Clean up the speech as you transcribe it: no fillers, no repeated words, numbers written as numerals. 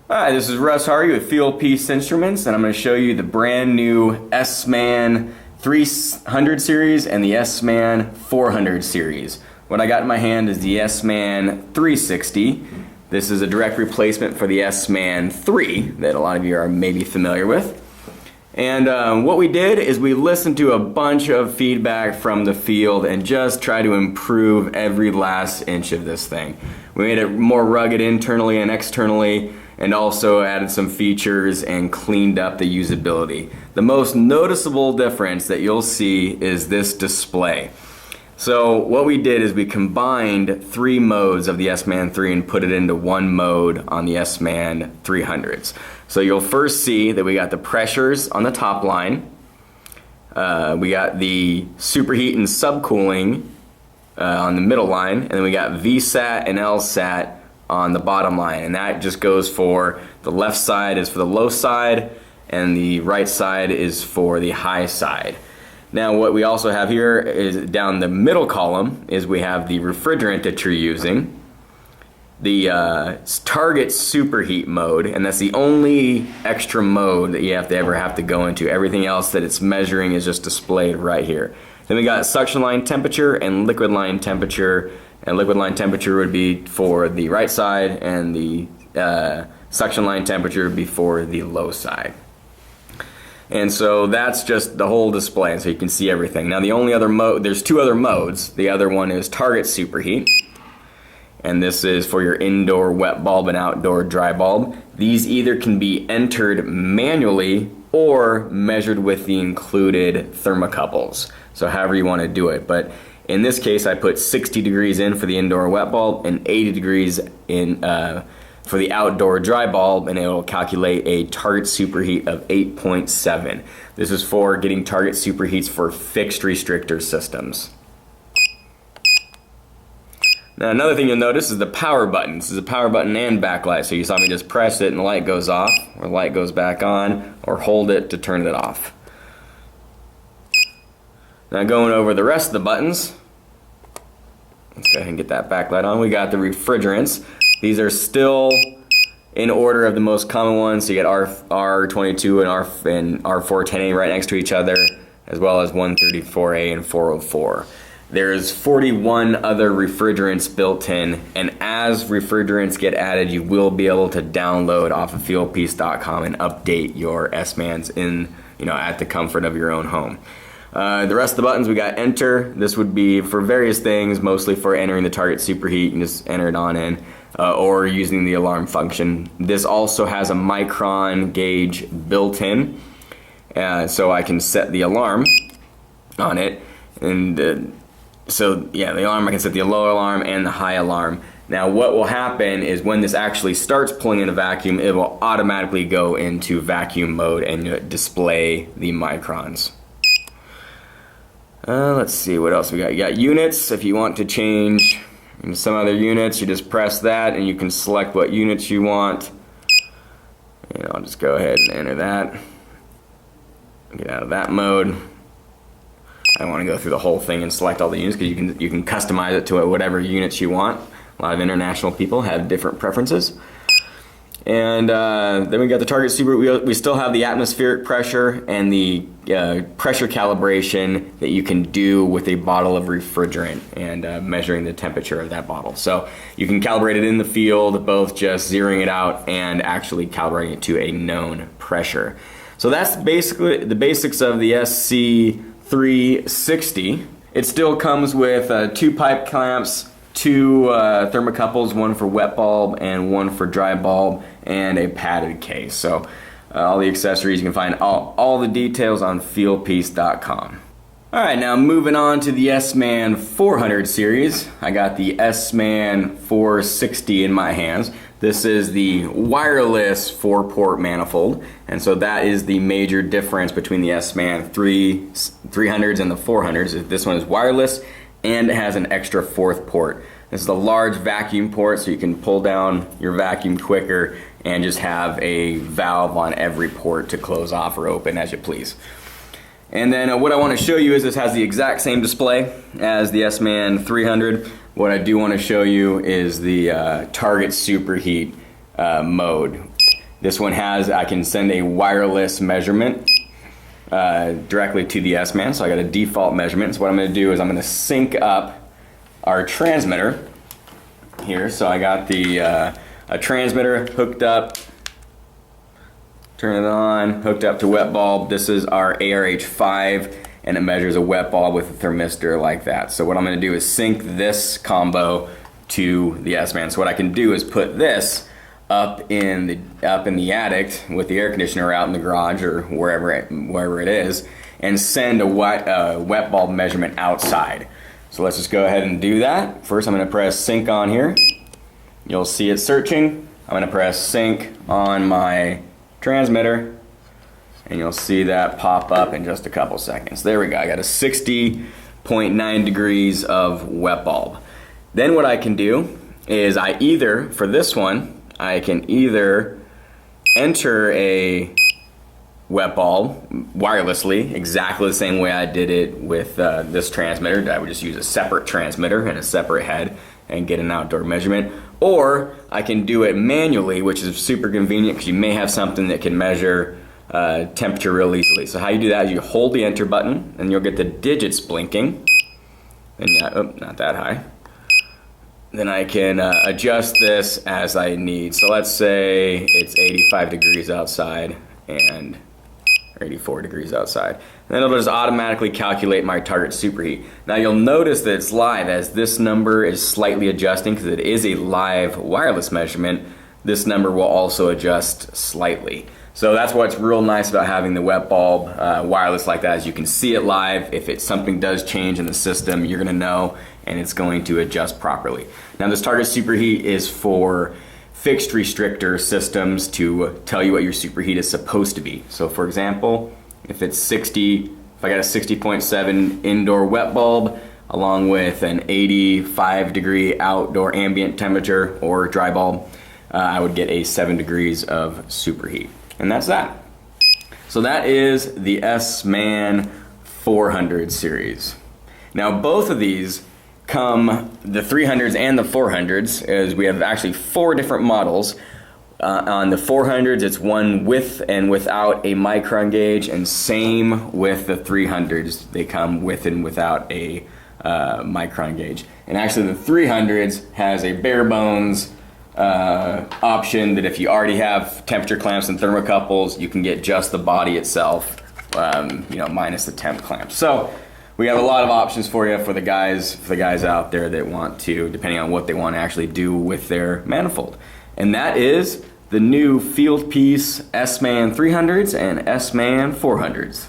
Hi, this is Russ Hardy with Fieldpiece Instruments, and I'm going to show you the brand new SMAN300 series and the SMAN400 series. What I got in my hand is the SMAN360. This is a direct replacement for the SMAN3 that a lot of you are maybe familiar with. And what we did is we listened to a bunch of feedback from the field and just tried to improve every last inch of this thing. We made it more rugged internally and externally, and also added some features and cleaned up the usability. The most noticeable difference that you'll see is this display. So what we did is we combined 3 modes of the SMAN3 and put it into one mode on the SMAN300s. So you'll first see that we got the pressures on the top line, we got the superheat and subcooling on the middle line, and then we got VSAT and LSAT on the bottom line, and that just goes for the left side is for the low side and the right side is for the high side. Now what we also have here is down the middle column is we have the refrigerant that you're using, the target superheat mode, and that's the only extra mode that you ever have to go into. Everything else that it's measuring is just displayed right here. Then we got suction line temperature and liquid line temperature. And liquid line temperature would be for the right side, and the suction line temperature would be for the low side. And so that's just the whole display, so you can see everything. Now the only other mode, there's 2 other modes. The other one is target superheat, and this is for your indoor wet bulb and outdoor dry bulb. These either can be entered manually or measured with the included thermocouples. So however you want to do it. But in this case, I put 60 degrees in for the indoor wet bulb and 80 degrees in for the outdoor dry bulb, and it will calculate a target superheat of 8.7. This is for getting target superheats for fixed restrictor systems. Now another thing you'll notice is the power button. This is a power button and backlight, so you saw me just press it and the light goes off, or the light goes back on, or hold it to turn it off. Now going over the rest of the buttons, let's go ahead and get that backlight on. We got the refrigerants. These are still in order of the most common ones. So you got R22 and R410A right next to each other, as well as 134A and 404. There's 41 other refrigerants built in, and as refrigerants get added, you will be able to download off of fieldpiece.com and update your SMANs in, at the comfort of your own home. The rest of the buttons, we got enter. This would be for various things, mostly for entering the target superheat and just enter it on in, or using the alarm function. This also has a micron gauge built in, so I can set the alarm on it. And so yeah, the alarm, I can set the low alarm and the high alarm. Now what will happen is when this actually starts pulling in a vacuum, it will automatically go into vacuum mode and display the microns. Let's see what else we got. You got units. If you want to change into some other units, you just press that and you can select what units you want. And I'll just go ahead and enter that. Get out of that mode. I don't want to go through the whole thing and select all the units because you can customize it to whatever units you want. A lot of international people have different preferences. And then we got the target super. We still have the atmospheric pressure and the pressure calibration that you can do with a bottle of refrigerant and measuring the temperature of that bottle. So you can calibrate it in the field, both just zeroing it out and actually calibrating it to a known pressure. So that's basically the basics of the SC360. It still comes with 2 pipe clamps, 2 thermocouples, one for wet bulb and one for dry bulb, and a padded case. So all the accessories, you can find all the details on fieldpiece.com. Alright, now moving on to the SMAN400 series. I got the SMAN460 in my hands. This is the wireless 4-port manifold, and so that is the major difference between the SMAN300s and the 400s. This one is wireless and it has an extra 4th port. This is a large vacuum port, so you can pull down your vacuum quicker and just have a valve on every port to close off or open as you please. And then what I want to show you is this has the exact same display as the SMAN300. What I do want to show you is the target superheat mode. This one has, I can send a wireless measurement directly to the SMAN, so I got a default measurement. So what I'm going to do is I'm going to sync up our transmitter here. So I got the a transmitter hooked up, turn it on, hooked up to wet bulb. This is our ARH5, and it measures a wet bulb with a thermistor like that. So what I'm going to do is sync this combo to the SMAN. So what I can do is put this up in the attic with the air conditioner out in the garage or wherever it is, and send a wet bulb measurement outside. So let's just go ahead and do that. First I'm going to press sync on here. You'll see it searching. I'm going to press sync on my transmitter, and you'll see that pop up in just a couple seconds. There we go. I got a 60.9 degrees of wet bulb. Then what I can do is for this one, I can either enter a wet bulb wirelessly, exactly the same way I did it with this transmitter. I would just use a separate transmitter and a separate head and get an outdoor measurement. Or I can do it manually, which is super convenient because you may have something that can measure temperature real easily. So how you do that is you hold the enter button and you'll get the digits blinking. And not that high. Then I can adjust this as I need. So let's say it's 85 degrees outside or 84 degrees outside. And then it'll just automatically calculate my target superheat. Now you'll notice that it's live as this number is slightly adjusting because it is a live wireless measurement. This number will also adjust slightly. So that's what's real nice about having the wet bulb wireless like that, is you can see it live. If something does change in the system, you're gonna know, and it's going to adjust properly. Now this target superheat is for fixed restrictor systems to tell you what your superheat is supposed to be. So for example, if I got a 60.7 indoor wet bulb along with an 85 degree outdoor ambient temperature or dry bulb, I would get a 7 degrees of superheat. And that's that. So that is the SMAN400 series. Now both of these come, the 300s and the 400s, as we have actually 4 different models. On the 400s, it's one with and without a micron gauge, and same with the 300s. They come with and without a micron gauge. And actually the 300s has a bare bones option that if you already have temperature clamps and thermocouples, you can get just the body itself, minus the temp clamp. So we have a lot of options for you for the guys out there that want to, depending on what they want to actually do with their manifold. And that is the new Fieldpiece SMAN300s and SMAN400s.